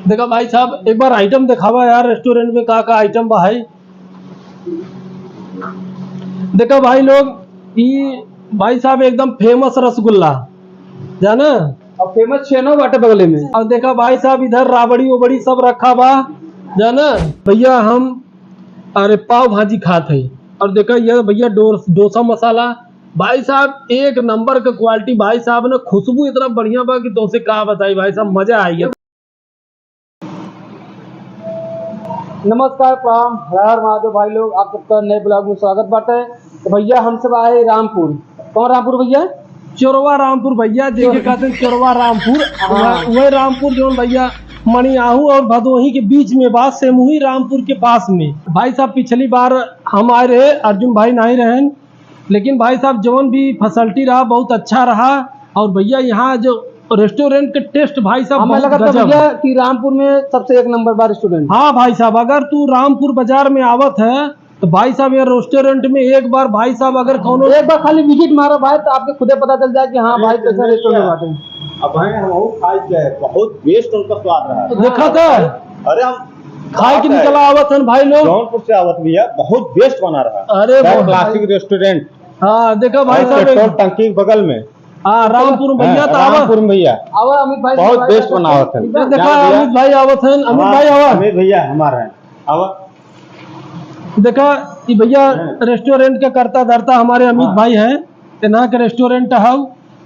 देखा भाई साहब, एक बार आइटम दिखावा यार रेस्टोरेंट में का आइटम बा है। देखा भाई लोग ये भाई साहब एकदम फेमस रसगुल्ला जाना और फेमस छेनो बाटे बगले में। और देखा भाई साहब इधर राबड़ी उबड़ी सब रखा बा जाना भैया। हम अरे पाव भाजी खाते हैं और देखा ये भैया डोसा मसाला भाई साहब एक नंबर का क्वालिटी भाई साहब ने, खुशबू इतना बढ़िया बा कि तो से का बताई भाई साहब, मजा आई है। नमस्कार, प्रणाम, हर हर महादेव भाई लोग, आप सबका नए ब्लॉग में स्वागत बाटे। तो भैया हम सब आए रामपुर। कौन रामपुर भैया? चोरवा रामपुर भैया, देखे कहते हैं चोरवा रामपुर। वही रामपुर जो भैया मणियाहू और भदोही के बीच में बात सेमुही रामपुर के पास में। भाई साहब पिछली बार हम आए रहे, अर्जुन भाई नहीं रहे, लेकिन भाई साहब जौन भी फैसिलिटी रहा बहुत अच्छा रहा। और भैया यहाँ जो रेस्टोरेंट के टेस्ट भाई साहब हमें लगा था भैया कि रामपुर में सबसे एक नंबर बार रेस्टोरेंट। हाँ भाई साहब, अगर तू रामपुर बाजार में आवत है तो भाई साहब ये रेस्टोरेंट में एक बार भाई साहब अगर कौन एक बार खाली विजिट मारो भाई तो आपको खुदे पता चल जाए कि हाँ भाई कैसा रेस्टोरेंट बाटे। अब भाई हम खाए के बहुत बेस्ट उनका स्वाद रहा है। देखा था अरे हम खाए के निकला आवत है भाई लोग, जौनपुर से आवत भैया, बहुत बेस्ट बना रहा। अरे क्लासिक रेस्टोरेंट। हाँ देखा भाई साहब पेट्रोल टंकी के बगल में। हाँ रामपुर भैया तो रामपुर में भैया आवा अमित भाई बहुत बेस्ट बनावत है। देखा अमित भाई आवत है, अमित भाई आवा अमित भैया हमारा है आवा। देखा कि भैया रेस्टोरेंट के करता धरता हमारे अमित भाई हैं, तेना के रेस्टोरेंट है।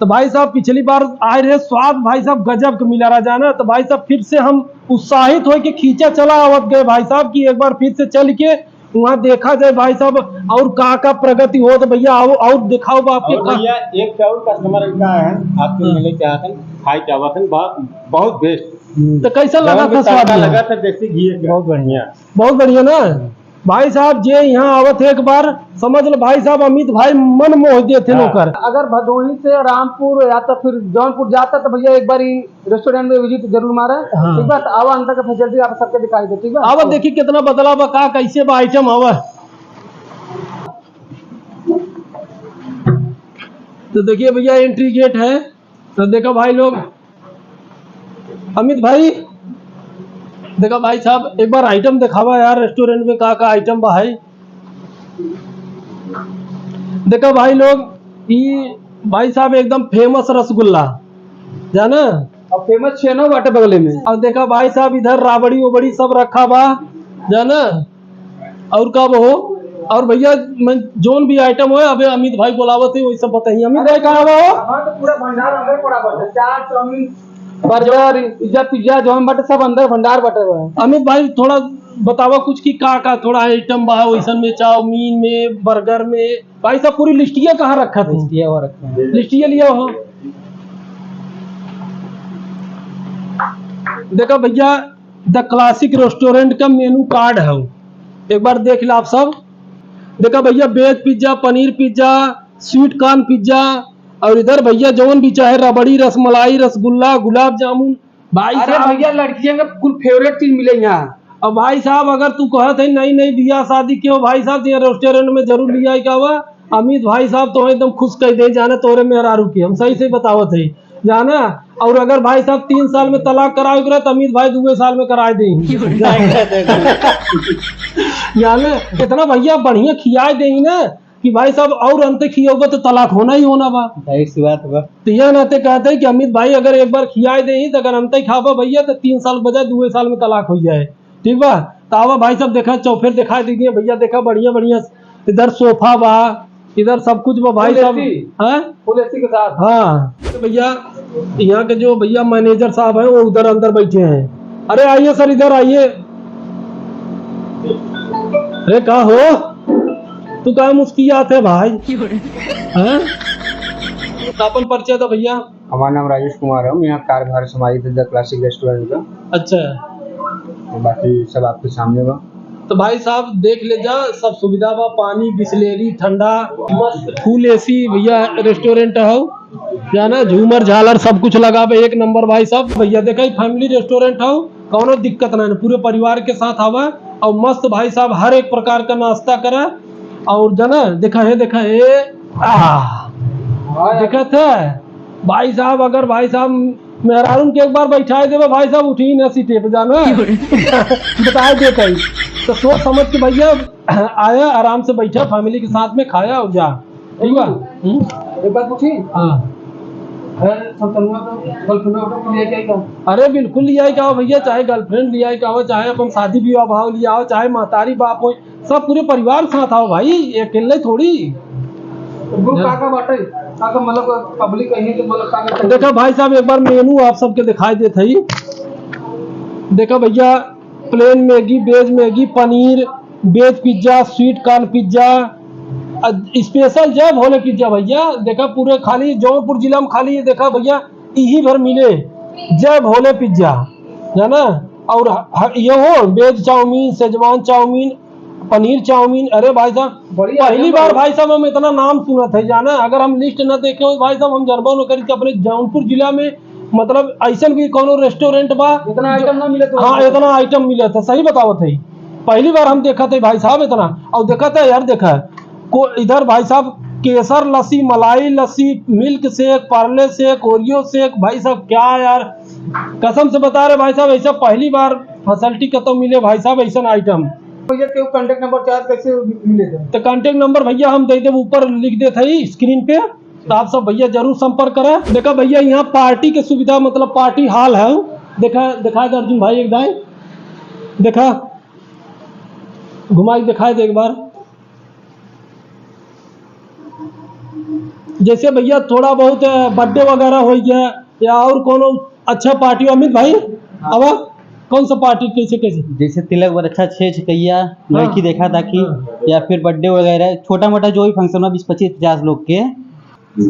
तो भाई साहब पिछली बार आए रहे, स्वाद भाई साहब गजब का मिला रहा जाना। तो भाई साहब फिर से हम उत्साहित हो के खींचा चला आवत गए भाई साहब की एक बार फिर से चल के वहाँ देखा जाए भाई साहब और का प्रगति हो। तो भैया आओ और दिखाओ आपके भैया एक और कस्टमर इनका है आपसे मिलने चाहते हैं, खाई चाहते हैं, बहुत बेस्ट। तो कैसा लगा था स्वाद? लगा था देसी घी, बहुत बढ़िया, बहुत बढ़िया ना भाई साहब। जे यहाँ आवत है एक बार समझ लो भाई साहब, अमित भाई मन मोह देते नौकर। अगर भदोही से रामपुर या तो फिर जौनपुर जाता तो भैया एक बार ही रेस्टोरेंट में विजिट जरूर मारे। हाँ। ठीक है, तो आवा अंदर का फैसिलिटी आप सबके दिखाई दे। ठीक है, आवा देखिए कितना बदला बा, का कैसे बा आइटम आवा। तो देखिए भैया एंट्री गेट है। तो देखो भाई लोग, अमित भाई देखा भाई साहब एक बार आइटम दिखावा यार रेस्टोरेंट में का आइटम बा है। देखा भाई लोग ये भाई साहब एकदम फेमस रसगुल्ला जाना और फेमस छेनो बाटे बगले में। और देखा भाई साहब इधर राबड़ी उबड़ी सब रखा बा जाना और कब हो। और भैया जोन भी आइटम हो अबे अमित भाई बोलावत है वही सब बताइए। अमित भाई कहाँ बा हो? हाँ, तो पूरा भंडार अंदर पड़ा बाटे, चाट चाउमीन बर्गर पिज्जा जो हम बाटे सब अंदर भंडार बाटे हुए हैं। अमित भाई थोड़ा बतावा कुछ की का थोड़ा आइटम बा वैसन में, चाउमीन में, बर्गर में भाई साहब पूरी लिस्टिया कहाँ रखा था? लिस्टिया लिया हो। देखा भैया द क्लासिक रेस्टोरेंट का मेनू कार्ड है, एक बार देख लो आप सब। देखा भैया veg pizza, paneer pizza, sweet corn pizza और इधर भैया जौन भी चाहे रबड़ी, रसमलाई, रसगुल्ला, गुलाब जामुन भाई साहब। भैया लड़कियों का कुल फेवरेट चीज मिले यहाँ। अब भाई साहब अगर तू कहते है नई नई बियाह शादी के हो भाई साहब तो रेस्टोरेंट में जरूर लिया क्या हुआ। अमित भाई साहब तो एकदम खुश कर दे जाना तोरे मेहरारू की, हम सही से बतावत है जाना। और अगर भाई साहब 3 साल में तलाक कराओगे तो अमित भाई 2 साल में करा देंगे जाना। इतना भैया बढ़िया खिया देंगे ना कि भाई साहब और अंत खियोगे तो तलाक होना ही होना बा। सी बात बा। तो यह नाते कहते हैं कि अमित भाई अगर एक बार खियाए दे तो अगर अंत खाबा भैया तो 3 साल बजाय 2 साल में तलाक हो जाए। ठीक बा। तो आवा भाई साहब देखा चौफेर दिखाई दीजिए भैया, देखा बढ़िया बढ़िया इधर सोफा बा, इधर सब कुछ बा भाई साहब फुल एसी के साथ। हाँ तो भैया यहाँ के जो भैया मैनेजर साहब है वो उधर अंदर बैठे हैं। अरे आइए सर इधर आइए। अरे कहा हो तू कहा मुस्कियात है भाई? अपन परिचय था भैया। हमारा नाम राजेश कुमार है, यहाँ कार्यभार संभालित द क्लासिक रेस्टोरेंट का। अच्छा, बाकी सब आपके सामने बा। तो भाई साहब देख ले जा, सब सुविधा बा, पानी, बिस्लेरी, ठंडा, मस्त फुल एसी भैया रेस्टोरेंट है जाना, झूमर झालर सब कुछ लगा बा, एक नंबर भाई साहब। भैया देखा फैमिली रेस्टोरेंट है, कौनो दिक्कत नहीं, पूरे परिवार के साथ आवा और मस्त भाई साहब हर एक प्रकार का नाश्ता करा। और जाना देखा है देखा है देखा था भाई साहब। अगर भाई साहब मेहरारून के एक बार बैठाए देवे भाई साहब, उठी न सीटे पे जाना बताए देते ही। तो सोच समझ के भैया आया, आराम से बैठा, फैमिली के साथ में खाया और जा, ठीक है। एक बात पूछी, हाँ अरे बिल्कुल लिया ही का भैया, चाहे गर्लफ्रेंड लिया ही का, चाहे अपन शादी विवाह भाव लिया हो, चाहे महतारी बाप हो, सब पूरे परिवार साथ आओ भाई, अकेले थोड़ी। काका बाटे काका मतलब पब्लिक कहीं तो मतलब काका देखा भाई साहब एक बार मेनू आप सबके दिखाई देते ही। देखा भैया plain Maggi, veg Maggi, paneer, veg pizza, sweet corn pizza, special जब होले पिज्जा भैया। देखा पूरे खाली जौनपुर जिला में खाली देखा भैया यही भर मिले जब होले पिज्जा, जाना। और ये हो veg chow mein, Schezwan chow mein, paneer chow mein. अरे भाई साहब पहली बार भाई साहब हम इतना नाम सुना था, जाना। अगर हम लिस्ट न देखे हो भाई साहब, हम जरबा न करी अपने जौनपुर जिला में, मतलब ऐसा भी कोनो रेस्टोरेंट बा इतना आइटम ना मिले तो। हाँ इतना आइटम मिला था, सही बताओ थे। पहली बार हम देखा थे भाई साहब इतना। और देखा था यार, देखा को इधर भाई साहब केसर लस्सी, मलाई lassi, milk shake, Parle shake, Oreo shake, भाई साहब क्या यार कसम से बता रहे भाई साहब, ऐसा पहली बार फैसिलिटी कतो मिले भाई साहब ऐसा आइटम। भैया के कांटेक्ट नंबर चार्ज कैसे मिले थे? तो कांटेक्ट नंबर भैया हम दे दे ऊपर लिख देते ही स्क्रीन पे, तो आप सब भैया जरूर संपर्क करें। देखा भैया यहाँ पार्टी की सुविधा, मतलब पार्टी हॉल है। देखा दिखाए दे अर्जुन भाई, एक दाई देखा घुमाई दिखाए दे एक बार। जैसे भैया थोड़ा बहुत बर्थडे वगैरह हो गया या और कोनो अच्छा पार्टी, अमित भाई अब कौन सा पार्टी कैसे कैसे? जैसे तिलक बरछा, 6 छकैया, लड़की देखा ताकि, या फिर बर्थडे वगैरह छोटा मोटा जो भी फंक्शन हो 20-25-50 लोग के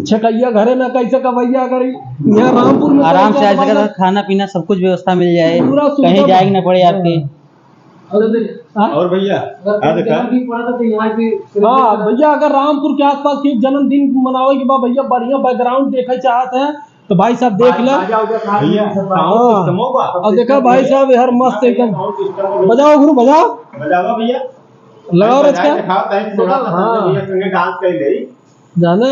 छकैया घरे में कैसे का भैया करी, यहाँ रामपुर में आराम से आ सके, खाना पीना सब कुछ व्यवस्था मिल जाए, पूरा सुविधा कहीं जाए ना पड़े आपके। और भैया हाँ देखा हाँ भैया अगर रामपुर के आसपास के जन्मदिन मनावे के बाद भैया बढ़िया बैकग्राउंड देखे चाहते हैं तो भाई साहब देख ले भैया हाँ। और देखा भाई साहब यार मस्त एकदम, बजाओ गुरु बजाओ, बजावा भैया, लगाओ रच का दिखाओ ताकि थोड़ा सा हाँ। भैया संगे डांस कर ले जाना।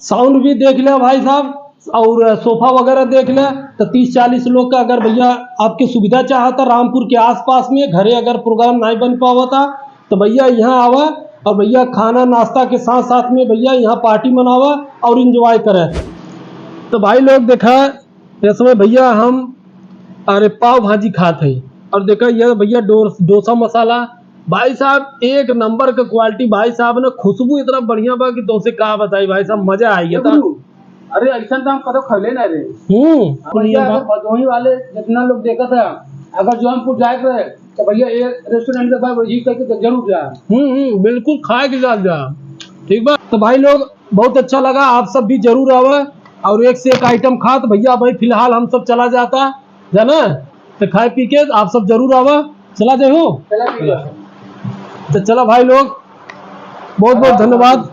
साउंड भी देख ले भाई साहब, और सोफा वगैरह देख ले। तो 30-40 लोग का अगर भैया आपकी सुविधा चाहता रामपुर के आसपास में, घरे अगर प्रोग्राम नहीं बन पाता तो भैया यहाँ आवा और भैया खाना नाश्ता के साथ साथ में भैया यहाँ पार्टी मनावा और इंजॉय करे। तो भाई लोग देखा इस समय भैया हम अरे पाव भाजी खाते हैं, और देखा ये भैया डोसा मसाला भाई साहब एक नंबर का क्वालिटी भाई साहब ने, खुशबू इतना बढ़िया बा कि तो से का बताई भाई साहब, मजा आई था। अरे ऐसा तो हम कदम खैले ना रे। भैया भदोही वाले जितना लोग देखा था, अगर जौनपुर जाए रहे तो भैया ये रेस्टोरेंट के बाद विजिट करके तो जरूर जाए। बिल्कुल खाए के साथ जा, ठीक बा। तो भाई लोग बहुत अच्छा लगा, आप सब भी जरूर आवा और एक से एक आइटम खा। तो भैया भाई फिलहाल हम सब चला जाता जाना, तो खाए पी के आप सब जरूर आवा, चला जाए हो। तो चला भाई लोग, बहुत बहुत धन्यवाद।